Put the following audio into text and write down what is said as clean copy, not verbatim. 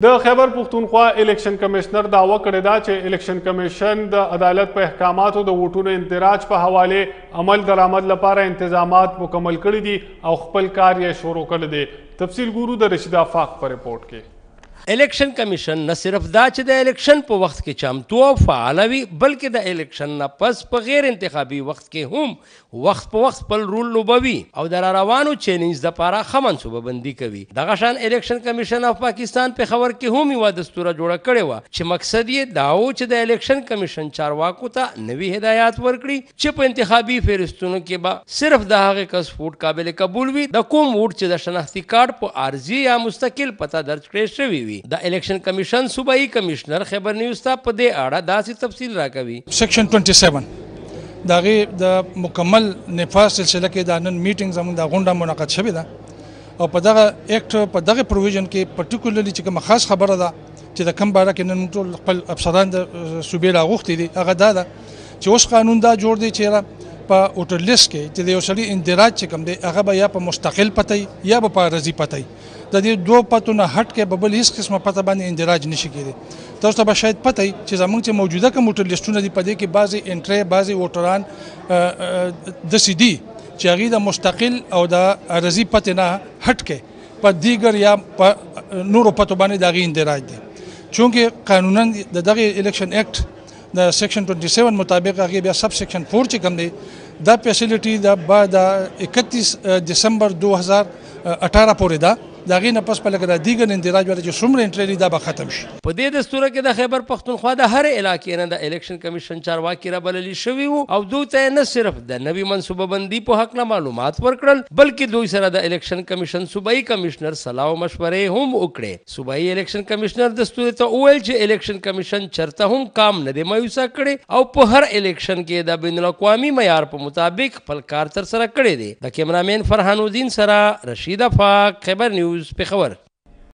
د خیبر پښتونخوا الیکشن کمشنر دعوه کړې ده چې الیکشن کمیشن د عدالت په احکاماتو د ووټونو اندراج په حواله عمل درآمد لپاره انتظامات مکمل کړي دي او خپل کار یې شروع کړی دی. تفصیل ګورو د رشید آفاق په رپورټ کې. الیکشن کمیشن نه صرف دا چې د الیکشن په وخت کې چمتو او فعال وي بلکې د الیکشن نه پس په غیر انتخابي وخت کې هم وخت په وخت خپل رول لوبوي او د روانو چیلنج لپاره ښه منصوبه بندي کوي. دغه شان الیکشن کمیشن اف پاکستان په خبر کې هم یوه دستوره جوړه کړې وه چې مقصد یې دا و چې د الیکشن کمیشن چارواکو ته نوي هدایات ورکړي چې په انتخابي فهرستونو کې به صرف د هغې کس ووټ قابل قبول وي د کوم ووټ چې د شناختي کارت په عارضي یا مستقل پته درج کړی شوی وي. د الیکشن کمیشن صوبایي کمشنر خیبر نیوز ته په دې اړه داسې تفصیل راکوي. سیکشن 27 د هغې د مکمل نفاذ سلسله کې د نن میټینګ زموږ د غونډه منعقد شوې ده او په دغه ایکټ په دغه پروویژن کې پرټیکولرلی چې کومه خاص خبره ده چې د کوم باره کې نن ټول خپل افسران د صوبې راغوښتي دي هغه دا ده چې اوس قانون دا جوړ دی چې په ووټر لیست کې چې د یو سړي اندراج چې کوم دی هغه به یا په مستقل پته یا به په عارضي پته د دې دوه پتو نه هټ کې به بل هېڅ قسمه پته باندې اندراج نشي کېدی. تاسو ته به شاید پته وي چې زموږ چې موجوده کوم ووټر لیسټونه دي په دې کې بعضې انټرۍ بعضې ووټران داسې دي چې هغوی د مستقل او د عارضي پتې نه هټ کې په دیګر یا په نورو پتو باندې د هغې اندراج دی. چونکې قانونا د دغې الیکشن ایکټ د سیکشن 27 مطابق هغې بیا سب سیکشن 4 چې کوم دی دا فیسیلیټي د بعد 31 دسمبر 2018 پورې ده. د هغې نه پس په لکه د دیګر اندراج والا چې څومره انټرۍ دي دا به ختم شي. په دې دستوره کې د خیبر پښتونخوا د هر علاقې نه د الیکشن کمیشن چارواکي رابللي شوي وو او دوی ته نه صرف د نوي منصوبه بندي په هکله معلومات ورکړل بلکې دوی سره د الیکشن کمیشن صوبایي کمشنر صلاح او مشورې هم وکړې. صوبایي الیکشن کمشنر دستوري ته وویل چې الیکشن کمیشن چرته هم کام نه دی مایوسه کړی او په هر الیکشن کې د بین الاقوامي معیار په مطابق خپل کار ترسره کړی دی. د کیمرامین فرحان الدین سره رشید آفاق، خیبر نیوز، پېښور.